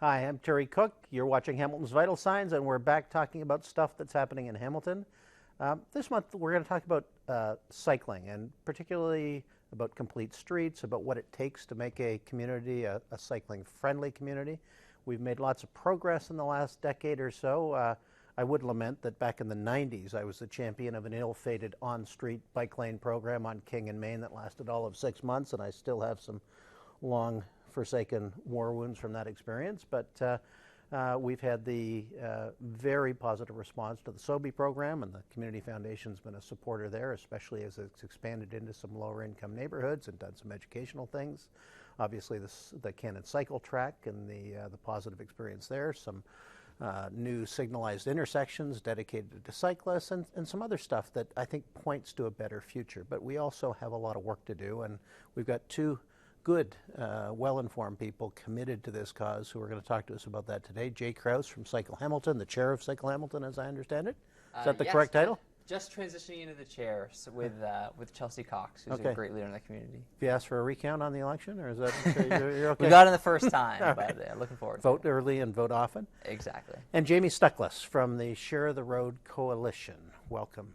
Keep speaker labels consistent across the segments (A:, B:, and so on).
A: Hi, I'm Terry Cooke. You're watching Hamilton's Vital Signs, and we're back talking about stuff that's happening in Hamilton. This month, we're going to talk about cycling, and particularly about complete streets, about what it takes to make a community a cycling-friendly community. We've made lots of progress in the last decade or so. I would lament that back in the 90s, I was the champion of an ill-fated on-street bike lane program on King and Main that lasted all of 6 months, and I still have some long forsaken war wounds from that experience. But we've had the very positive response to the SOBI program, and the Community Foundation's been a supporter there, especially as it's expanded into some lower income neighborhoods and done some educational things. Obviously the Cannon Cycle Track and the positive experience there, some new signalized intersections dedicated to cyclists, and some other stuff that I think points to a better future. But we also have a lot of work to do, and we've got two good, well-informed people committed to this cause who are going to talk to us about that today. Jay Krause from Cycle Hamilton, the chair of Cycle Hamilton, as I understand it. Is that the correct title?
B: Just transitioning into the chair with Chelsea Cox, who's a great leader in the community.
A: Have you asked for a recount on the election, or is that you're okay?
B: We got it the first time,
A: but
B: looking forward to
A: vote early and vote often.
B: Exactly.
A: And Jamie Stuckless from the Share the Road Coalition. Welcome,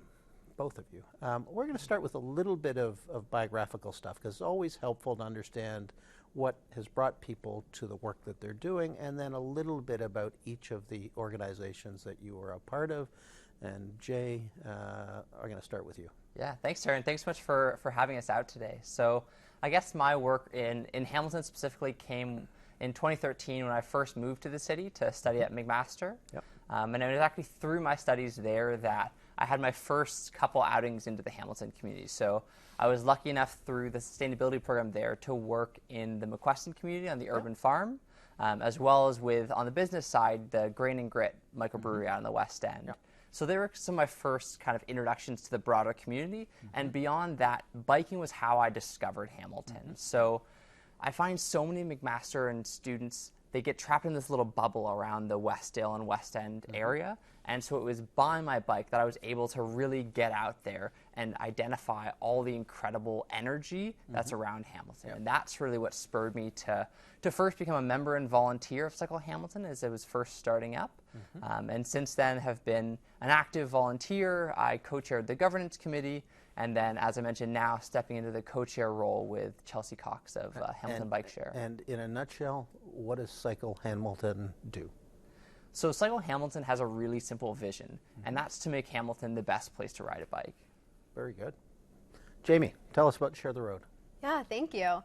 A: both of you. We're going to start with a little bit of biographical stuff, because it's always helpful to understand what has brought people to the work that they're doing, and then a little bit about each of the organizations that you are a part of. And Jay, I'm going to start with you.
B: Yeah, thanks, Terry, and thanks so much for having us out today. So I guess my work in Hamilton specifically came in 2013 when I first moved to the city to study at McMaster.
A: Yep.
B: And it was actually through my studies there that I had my first couple outings into the Hamilton community. So I was lucky enough through the sustainability program there to work in the McQuestion community on the urban farm, as well as with, on the business side, the Grain and Grit microbrewery out in the West End. Yep. So they were some of my first kind of introductions to the broader community. And beyond that, biking was how I discovered Hamilton. So I find so many McMaster and students, they get trapped in this little bubble around the Westdale and West End area. And so it was by my bike that I was able to really get out there and identify all the incredible energy that's around Hamilton. Yep. And that's really what spurred me to first become a member and volunteer of Cycle Hamilton as it was first starting up. And since then have been an active volunteer. I co-chaired the governance committee, and then, as I mentioned, now stepping into the co-chair role with Chelsea Cox of Hamilton Bike Share.
A: And in a nutshell, what does Cycle Hamilton do?
B: So Cycle Hamilton has a really simple vision, and that's to make Hamilton the best place to ride a bike.
A: Very good. Jamie, tell us about Share the Road.
C: Yeah, thank you.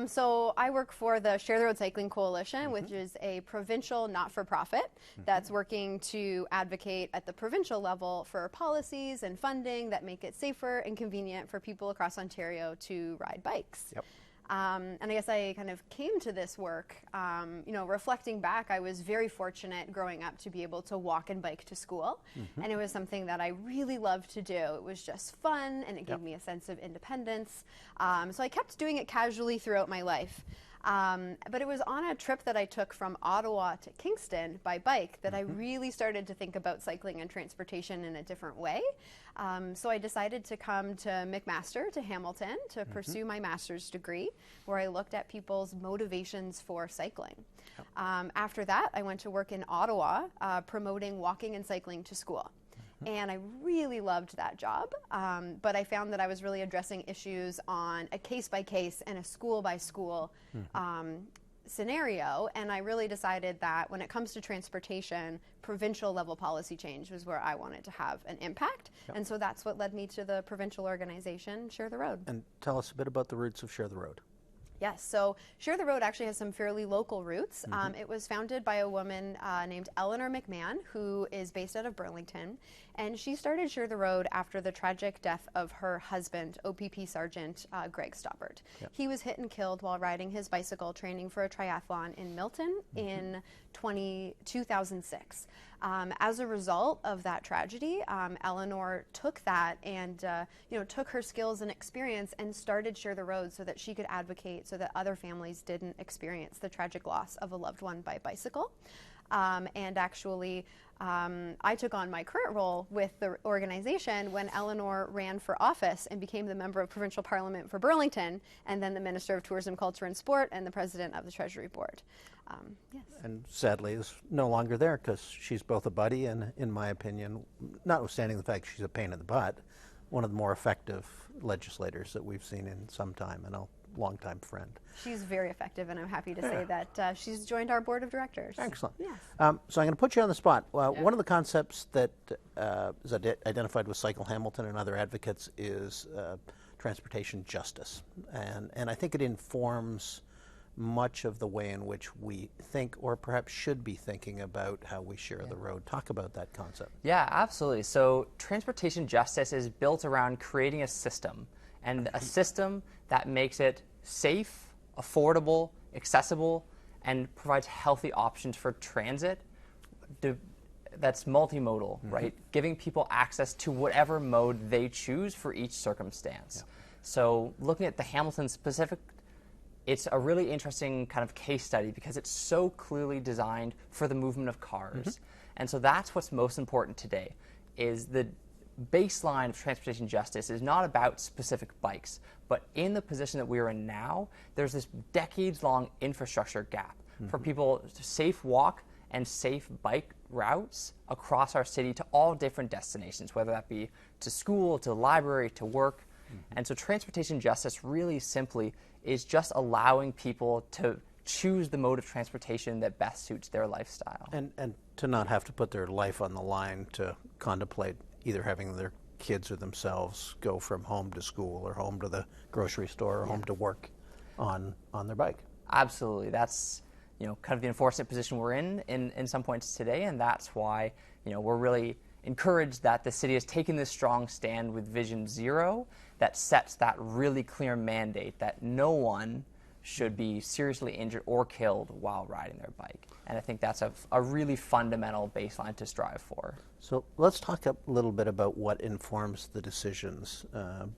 C: So I work for the Share the Road Cycling Coalition, which is a provincial not-for-profit that's working to advocate at the provincial level for policies and funding that make it safer and convenient for people across Ontario to ride bikes.
A: Yep.
C: And I guess I kind of came to this work, reflecting back, I was very fortunate growing up to be able to walk and bike to school. And it was something that I really loved to do. It was just fun, and it gave me a sense of independence. So I kept doing it casually throughout my life. But it was on a trip that I took from Ottawa to Kingston by bike that I really started to think about cycling and transportation in a different way. So I decided to come to McMaster, to Hamilton, to pursue my master's degree, where I looked at people's motivations for cycling. After that, I went to work in Ottawa, promoting walking and cycling to school. And I really loved that job, but I found that I was really addressing issues on a case-by-case and a school-by-school scenario, and I really decided that when it comes to transportation, provincial level policy change was where I wanted to have an impact, and so that's what led me to the provincial organization, Share the Road.
A: And tell us a bit about the roots of Share the Road.
C: Yes, so Share the Road actually has some fairly local roots. It was founded by a woman named Eleanor McMahon, who is based out of Burlington, and she started Share the Road after the tragic death of her husband, OPP Sergeant Greg Stoppard. He was hit and killed while riding his bicycle training for a triathlon in Milton in 2006. As a result of that tragedy, Eleanor took that and took her skills and experience and started Share the Road so that she could advocate so that other families didn't experience the tragic loss of a loved one by bicycle. And actually, I took on my current role with the organization when Eleanor ran for office and became the member of provincial parliament for Burlington, and then the Minister of Tourism, Culture and Sport, and the president of the Treasury Board. Yes.
A: And sadly is no longer there because she's both a buddy and, in my opinion, notwithstanding the fact she's a pain in the butt, one of the more effective legislators that we've seen in some time, and a longtime friend.
C: She's very effective, and I'm happy to say that she's joined our board of directors.
A: Excellent.
C: Yes.
A: So I'm going to put you on the spot. One of the concepts that is identified with Cycle Hamilton and other advocates is transportation justice. And I think it informs much of the way in which we think, or perhaps should be thinking, about how we share the road. Talk about that concept.
B: Yeah, absolutely. So transportation justice is built around creating a system, and a system that makes it safe, affordable, accessible, and provides healthy options for transit that's multimodal, right? Giving people access to whatever mode they choose for each circumstance. Yeah. So looking at the Hamilton specific, it's a really interesting kind of case study because it's so clearly designed for the movement of cars. And so that's what's most important today, is the baseline of transportation justice is not about specific bikes, but in the position that we're in now, there's this decades-long infrastructure gap for people to safe walk and safe bike routes across our city to all different destinations, whether that be to school, to the library, to work. And so transportation justice really simply is just allowing people to choose the mode of transportation that best suits their lifestyle.
A: And to not have to put their life on the line to contemplate either having their kids or themselves go from home to school or home to the grocery store or home to work on their bike.
B: Absolutely. That's kind of the unfortunate position we're in some points today, and that's why we're really encouraged that the city has taken this strong stand with Vision Zero that sets that really clear mandate that no one should be seriously injured or killed while riding their bike. And I think that's a really fundamental baseline to strive for.
A: So let's talk a little bit about what informs the decisions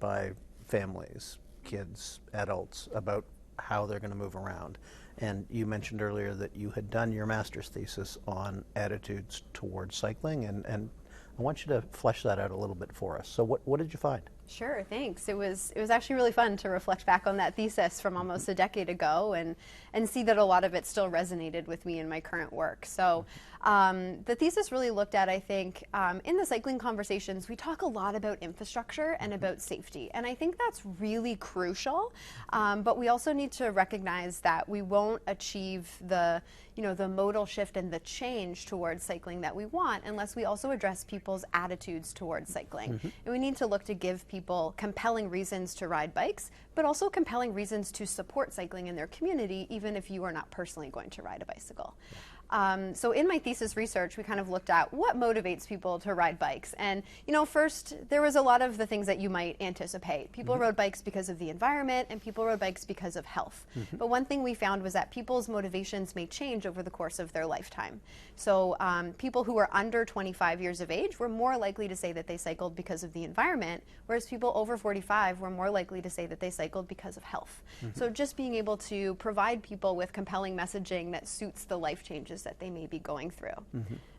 A: by families, kids, adults, about how they're going to move around. And you mentioned earlier that you had done your master's thesis on attitudes towards cycling, and I want you to flesh that out a little bit for us. So what did you find?
C: Sure, thanks. It was actually really fun to reflect back on that thesis from almost a decade ago and see that a lot of it still resonated with me in my current work. So the thesis really looked at, I think, in the cycling conversations, we talk a lot about infrastructure and about safety. And I think that's really crucial. But we also need to recognize that we won't achieve the modal shift and the change towards cycling that we want unless we also address people's attitudes towards cycling. And we need to look to give people compelling reasons to ride bikes, but also compelling reasons to support cycling in their community, even if you are not personally going to ride a bicycle. So in my thesis research, we kind of looked at what motivates people to ride bikes. And, first, there was a lot of the things that you might anticipate. People rode bikes because of the environment, and people rode bikes because of health. But one thing we found was that people's motivations may change over the course of their lifetime. So people who were under 25 years of age were more likely to say that they cycled because of the environment, whereas people over 45 were more likely to say that they cycled because of health. So just being able to provide people with compelling messaging that suits the life changes that they may be going through.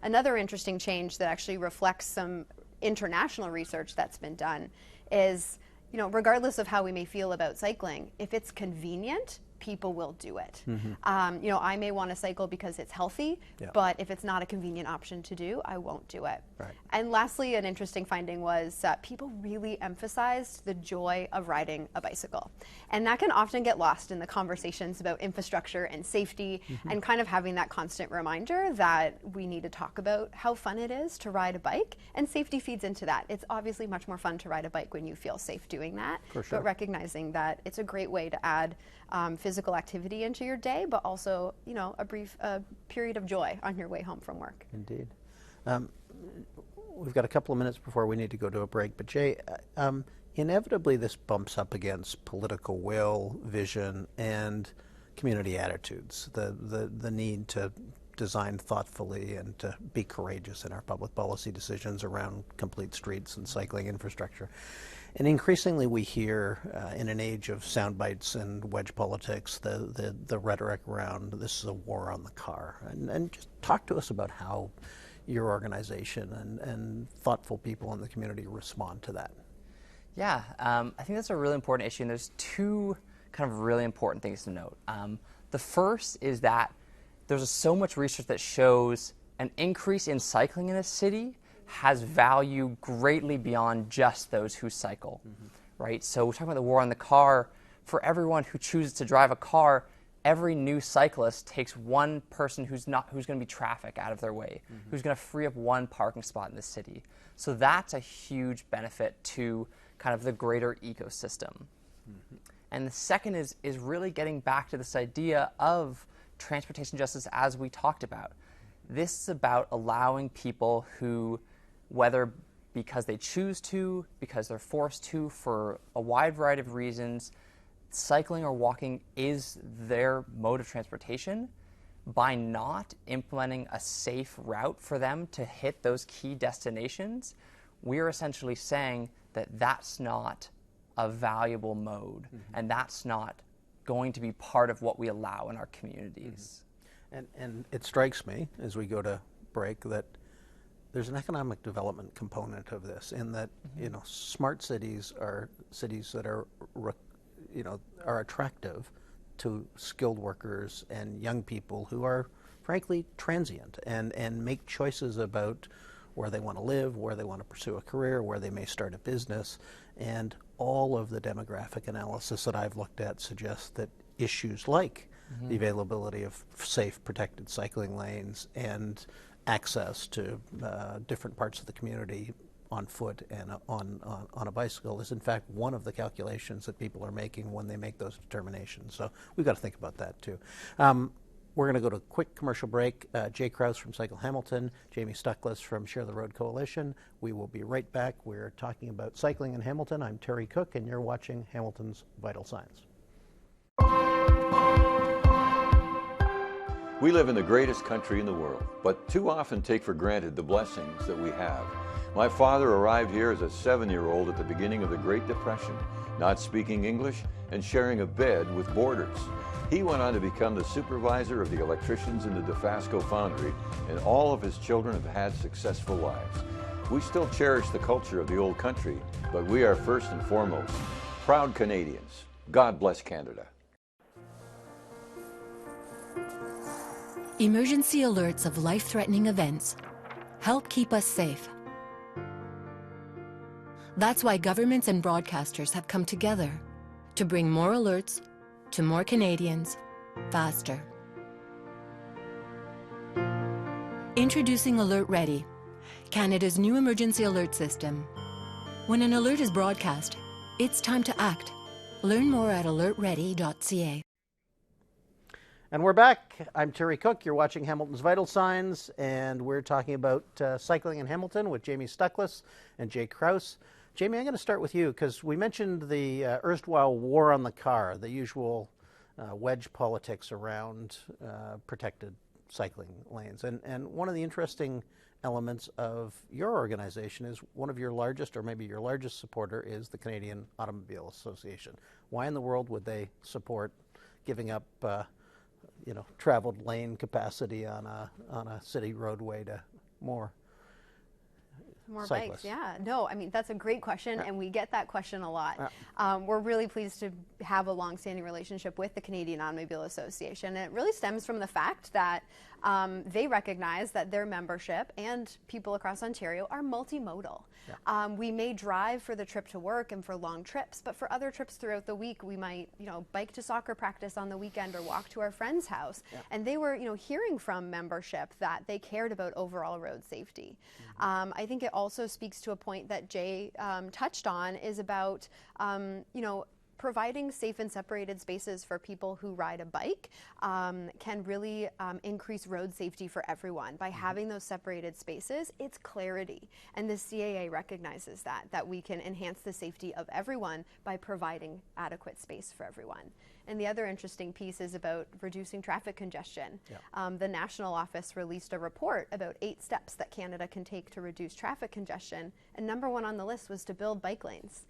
C: Another interesting change that actually reflects some international research that's been done is, regardless of how we may feel about cycling, if it's convenient, people will do it. I may want to cycle because it's healthy, but if it's not a convenient option to do, I won't do it.
A: Right.
C: And lastly, an interesting finding was people really emphasized the joy of riding a bicycle. And that can often get lost in the conversations about infrastructure and safety, and kind of having that constant reminder that we need to talk about how fun it is to ride a bike, and safety feeds into that. It's obviously much more fun to ride a bike when you feel safe doing that,
A: For sure.
C: but recognizing that it's a great way to add physical activity into your day, but also, a brief period of joy on your way home from work.
A: Indeed. We've got a couple of minutes before we need to go to a break, but Jay, inevitably this bumps up against political will, vision, and community attitudes, the need to design thoughtfully and to be courageous in our public policy decisions around complete streets and cycling infrastructure. And increasingly we hear, in an age of sound bites and wedge politics, the rhetoric around this is a war on the car. And just talk to us about how your organization and thoughtful people in the community respond to that?
B: Yeah, I think that's a really important issue, and there's two kind of really important things to note. The first is that there's so much research that shows an increase in cycling in a city has value greatly beyond just those who cycle, right? So we're talking about the war on the car. For everyone who chooses to drive a car, every new cyclist takes one person who's going to be traffic out of their way, who's going to free up one parking spot in the city. So that's a huge benefit to kind of the greater ecosystem. And the second is really getting back to this idea of transportation justice as we talked about. This is about allowing people who, whether because they choose to, because they're forced to, for a wide variety of reasons, cycling or walking is their mode of transportation. By not implementing a safe route for them to hit those key destinations, we're essentially saying that that's not a valuable mode, and that's not going to be part of what we allow in our communities.
A: And it strikes me as we go to break that there's an economic development component of this, in that smart cities are cities that are are attractive to skilled workers and young people who are frankly transient and make choices about where they want to live, where they want to pursue a career, where they may start a business. And all of the demographic analysis that I've looked at suggests that issues like the availability of safe, protected cycling lanes and access to different parts of the community on foot and on a bicycle is in fact one of the calculations that people are making when they make those determinations. So we've got to think about that too. We're going to go to a quick commercial break. Jay Krause from Cycle Hamilton, Jamie Stuckless from Share the Road Coalition. We will be right back. We're talking about cycling in Hamilton. I'm Terry Cooke, and you're watching Hamilton's Vital Signs.
D: We live in the greatest country in the world, but too often take for granted the blessings that we have. My father arrived here as a 7-year-old at the beginning of the Great Depression, not speaking English and sharing a bed with boarders. He went on to become the supervisor of the electricians in the DeFasco foundry, and all of his children have had successful lives. We still cherish the culture of the old country, but we are first and foremost proud Canadians. God bless Canada.
E: Emergency alerts of life-threatening events help keep us safe. That's why governments and broadcasters have come together to bring more alerts to more Canadians faster. Introducing Alert Ready, Canada's new emergency alert system. When an alert is broadcast, it's time to act. Learn more at alertready.ca.
A: And we're back. I'm Terry Cooke. You're watching Hamilton's Vital Signs, and we're talking about cycling in Hamilton with Jamie Stuckless and Jay Krause. Jamie, I'm going to start with you because we mentioned the erstwhile war on the car, the usual wedge politics around protected cycling lanes. And one of the interesting elements of your organization is one of your largest, or maybe your largest supporter, is the Canadian Automobile Association. Why in the world would they support giving up traveled lane capacity on a city roadway to more cyclists?
C: Bikes? Yeah, no, I mean, that's a great question, and we get that question a lot. We're really pleased to have a long-standing relationship with the Canadian Automobile Association, and it really stems from the fact that they recognize that their membership and people across Ontario are multimodal. We may drive for the trip to work and for long trips, but for other trips throughout the week, we might, bike to soccer practice on the weekend or walk to our friend's house. And they were, hearing from membership that they cared about overall road safety. I think it also speaks to a point that Jay touched on, is about, providing safe and separated spaces for people who ride a bike can really increase road safety for everyone. By having those separated spaces, it's clarity. And the CAA recognizes that we can enhance the safety of everyone by providing adequate space for everyone. And the other interesting piece is about reducing traffic congestion. The national office released a report about 8 steps that Canada can take to reduce traffic congestion. And number 1 on the list was to build bike lanes.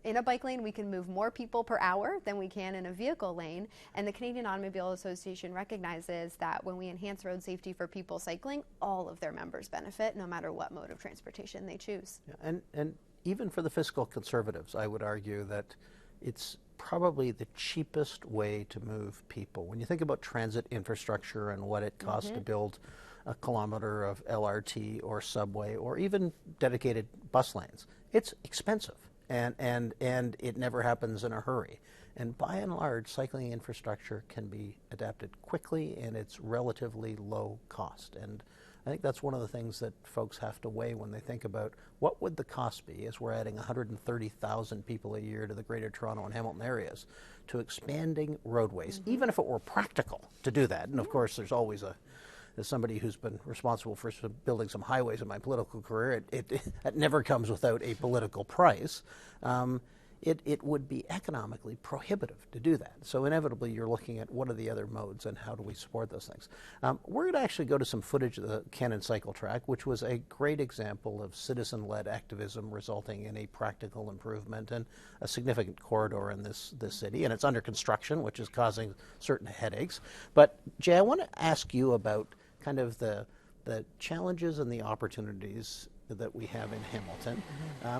C: in a bike lane, we can move more people per hour than we can in a vehicle lane. And the Canadian Automobile Association recognizes that when we enhance road safety for people cycling, all of their members benefit, no matter what mode of transportation they choose.
A: Yeah, and even for the fiscal conservatives, I would argue that it's probably the cheapest way to move people. When you think about transit infrastructure and what it costs to build a kilometer of LRT or subway or even dedicated bus lanes, it's expensive, and it never happens in a hurry. And by and large, cycling infrastructure can be adapted quickly, and it's relatively low cost. And I think that's one of the things that folks have to weigh when they think about what would the cost be, as we're adding 130,000 people a year to the Greater Toronto and Hamilton areas, to expanding roadways, even if it were practical to do that. And of course, there's always as somebody who's been responsible for building some highways in my political career, it never comes without a political price. It would be economically prohibitive to do that. So inevitably, you're looking at what are the other modes and how do we support those things. We're going to actually go to some footage of the Cannon Cycle Track, which was a great example of citizen-led activism resulting in a practical improvement and a significant corridor in this city. And it's under construction, which is causing certain headaches. But Jay, I want to ask you about kind of the challenges and the opportunities that we have in Hamilton,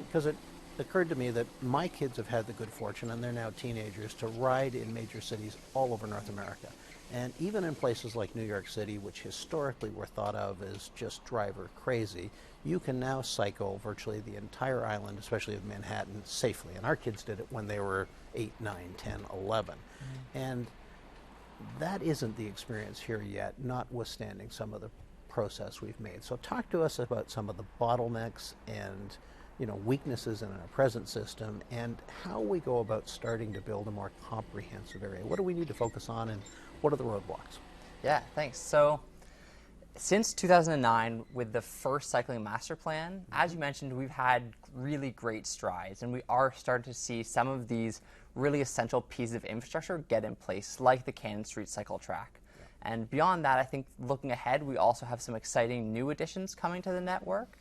A: because it occurred to me that my kids have had the good fortune, and they're now teenagers, to ride in major cities all over North America. And even in places like New York City, which historically were thought of as just driver crazy, you can now cycle virtually the entire island, especially of Manhattan, safely. And our kids did it when they were 8, 9, 10, 11. And that isn't the experience here yet, notwithstanding some of the process we've made. So talk to us about some of the bottlenecks and weaknesses in our present system, and how we go about starting to build a more comprehensive area. What do we need to focus on, and what are the roadblocks?
B: Yeah, thanks. So since 2009, with the first cycling master plan, as you mentioned, we've had really great strides, and we are starting to see some of these really essential pieces of infrastructure get in place, like the Cannon Street cycle track. And beyond that, I think looking ahead, we also have some exciting new additions coming to the network.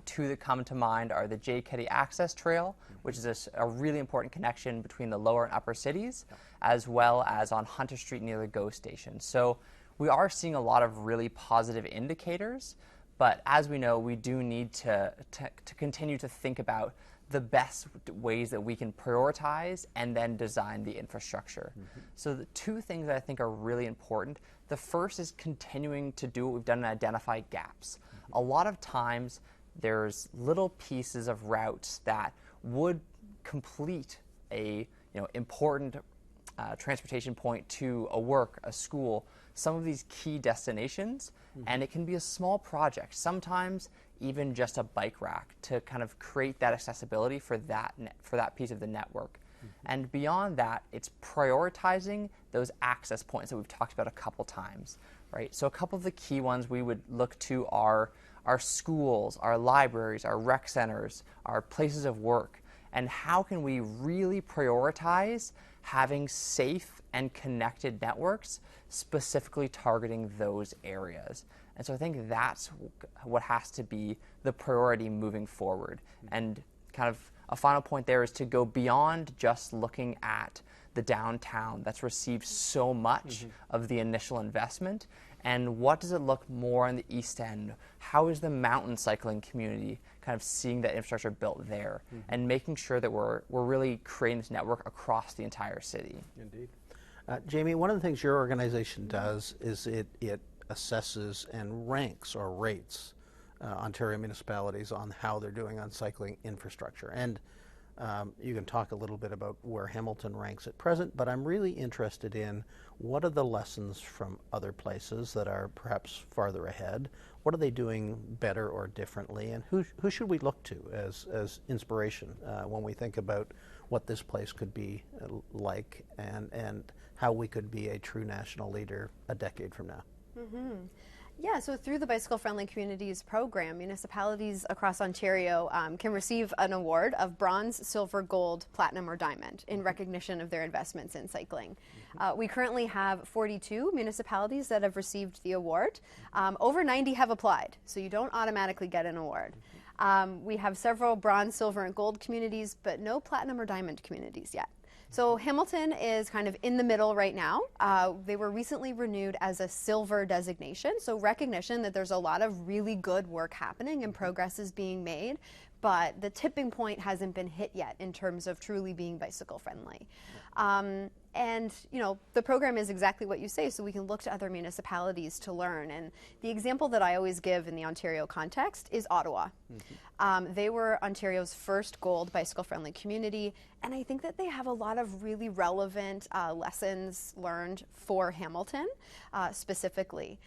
B: Two that come to mind are the J. Keddy Access Trail, which is a really important connection between the lower and upper cities, as well as on Hunter Street near the GO station. So we are seeing a lot of really positive indicators, but as we know, we do need to continue to think about the best ways that we can prioritize and then design the infrastructure. So the two things that I think are really important, the first is continuing to do what we've done and identify gaps. A lot of times, there's little pieces of routes that would complete a important transportation point to a work, a school, some of these key destinations, and it can be a small project, sometimes even just a bike rack, to kind of create that accessibility for that piece of the network. And beyond that, it's prioritizing those access points that we've talked about a couple times, right? So a couple of the key ones we would look to are our schools, our libraries, our rec centers, our places of work, and how can we really prioritize having safe and connected networks specifically targeting those areas. And so I think that's what has to be the priority moving forward. And kind of a final point there is to go beyond just looking at the downtown that's received so much of the initial investment, and what does it look more on the East End? How is the mountain cycling community kind of seeing that infrastructure built there, and making sure that we're really creating this network across the entire city?
A: Indeed. Jamie, one of the things your organization does is it assesses and ranks or rates Ontario municipalities on how they're doing on cycling infrastructure. And you can talk a little bit about where Hamilton ranks at present, but I'm really interested in what are the lessons from other places that are perhaps farther ahead? What are they doing better or differently? And who should we look to as inspiration when we think about what this place could be like, and how we could be a true national leader a decade from now?
C: Yeah, so through the Bicycle Friendly Communities program, municipalities across Ontario can receive an award of bronze, silver, gold, platinum, or diamond in recognition of their investments in cycling. We currently have 42 municipalities that have received the award. Over 90 have applied, so you don't automatically get an award. We have several bronze, silver, and gold communities, but no platinum or diamond communities yet. So Hamilton is kind of in the middle right now. They were recently renewed as a silver designation, so recognition that there's a lot of really good work happening and progress is being made, but the tipping point hasn't been hit yet in terms of truly being bicycle friendly. And you know, the program is exactly what you say, so we can look to other municipalities to learn. And the example that I always give in the Ontario context is Ottawa. They were Ontario's first gold bicycle-friendly community, and I think that they have a lot of really relevant lessons learned for Hamilton specifically.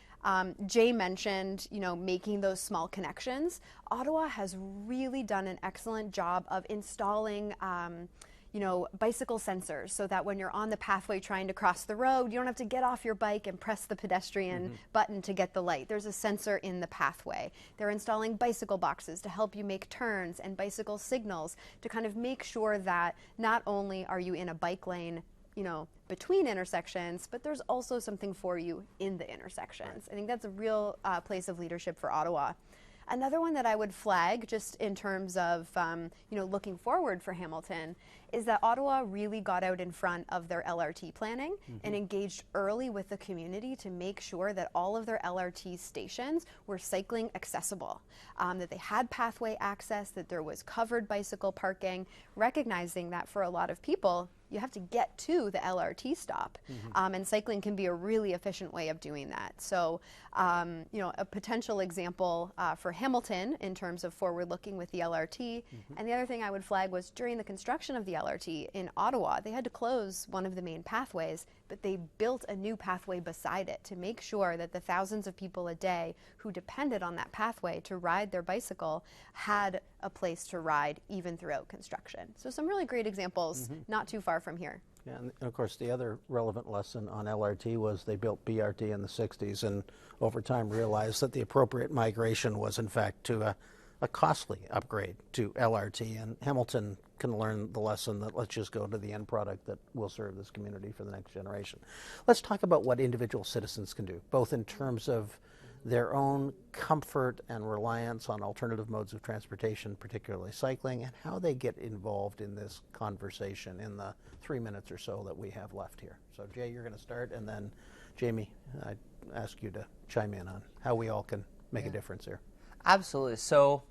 C: Jay mentioned, you know, making those small connections. Ottawa has really done an excellent job of installing you know, bicycle sensors so that when you're on the pathway trying to cross the road, you don't have to get off your bike and press the pedestrian button to get the light. There's a sensor in the pathway. They're installing bicycle boxes to help you make turns and bicycle signals to kind of make sure that not only are you in a bike lane, you know, between intersections, but there's also something for you in the intersections. I think that's a real place of leadership for Ottawa. Another one that I would flag, just in terms of you know, looking forward for Hamilton, is that Ottawa really got out in front of their LRT planning and engaged early with the community to make sure that all of their LRT stations were cycling accessible, that they had pathway access, that there was covered bicycle parking, recognizing that for a lot of people, you have to get to the LRT stop, and cycling can be a really efficient way of doing that. So, you know, a potential example for Hamilton in terms of forward-looking with the LRT. And the other thing I would flag was during the construction of the LRT in Ottawa, they had to close one of the main pathways, but they built a new pathway beside it to make sure that the thousands of people a day who depended on that pathway to ride their bicycle had a place to ride even throughout construction. So some really great examples not too far from here.
A: Yeah, and of course the other relevant lesson on LRT was they built BRT in the 60s and over time realized that the appropriate migration was in fact to a costly upgrade to LRT, and Hamilton can learn the lesson that let's just go to the end product that will serve this community for the next generation. Let's talk about what individual citizens can do, both in terms of their own comfort and reliance on alternative modes of transportation, particularly cycling, and how they get involved in this conversation in the 3 minutes or so that we have left here. So Jay, you're going to start, and then Jamie, I ask you to chime in on how we all can make a difference here.
B: Absolutely. So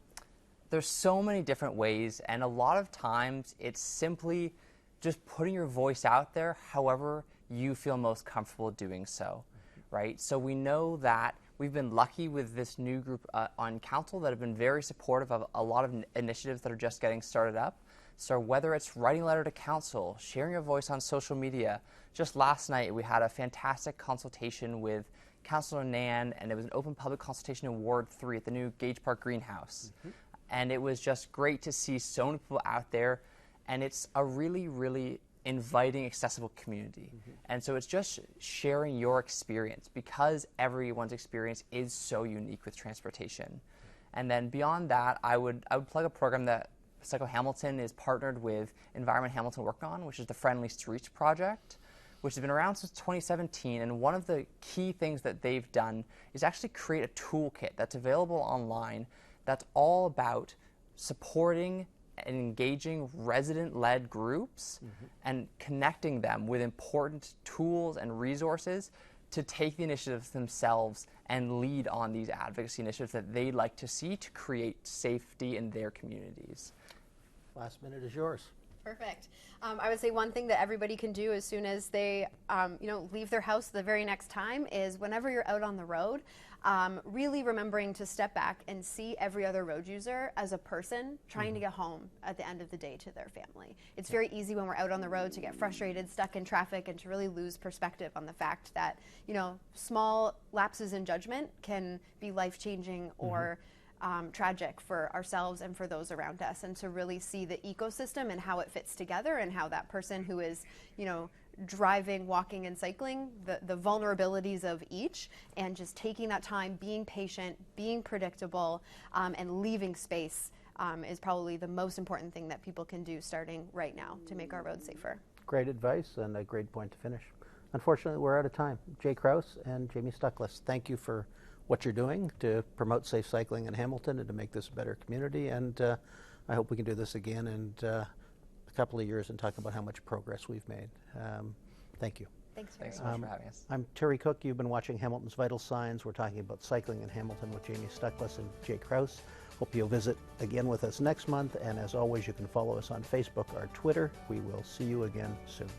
B: there's so many different ways, and a lot of times it's simply just putting your voice out there however you feel most comfortable doing so, right? So we know that we've been lucky with this new group on council that have been very supportive of a lot of initiatives that are just getting started up. So whether it's writing a letter to council, sharing your voice on social media, just last night we had a fantastic consultation with Councillor Nan, and it was an open public consultation in Ward 3 at the new Gage Park Greenhouse. And it was just great to see so many people out there, and it's a really, really inviting, accessible community. And so it's just sharing your experience because everyone's experience is so unique with transportation. And then beyond that, I would plug a program that Cycle Hamilton is partnered with Environment Hamilton working on, which is the Friendly Streets Project, which has been around since 2017. And one of the key things that they've done is actually create a toolkit that's available online that's all about supporting and engaging resident-led groups and connecting them with important tools and resources to take the initiatives themselves and lead on these advocacy initiatives that they'd like to see to create safety in their communities.
A: Last minute is yours.
C: Perfect. I would say one thing that everybody can do as soon as they you know, leave their house the very next time is whenever you're out on the road, really remembering to step back and see every other road user as a person trying to get home at the end of the day to their family. It's very easy when we're out on the road to get frustrated, stuck in traffic, and to really lose perspective on the fact that, you know, small lapses in judgment can be life-changing or tragic for ourselves and for those around us, and to really see the ecosystem and how it fits together, and how that person who is, you know, driving, walking, and cycling, the vulnerabilities of each, and just taking that time, being patient, being predictable, and leaving space is probably the most important thing that people can do starting right now to make our roads safer.
A: Great advice and a great point to finish. Unfortunately, we're out of time. Jay Krause and Jamie Stuckless, thank you for what you're doing to promote safe cycling in Hamilton and to make this a better community. And I hope we can do this again in a couple of years and talk about how much progress we've made. Thank you.
C: Thanks very
B: Thanks
C: much.
B: so much for having us.
A: I'm Terry Cooke. You've been watching Hamilton's Vital Signs. We're talking about cycling in Hamilton with Jamie Stuckless and Jay Krause. Hope you'll visit again with us next month. And as always, you can follow us on Facebook or Twitter. We will see you again soon.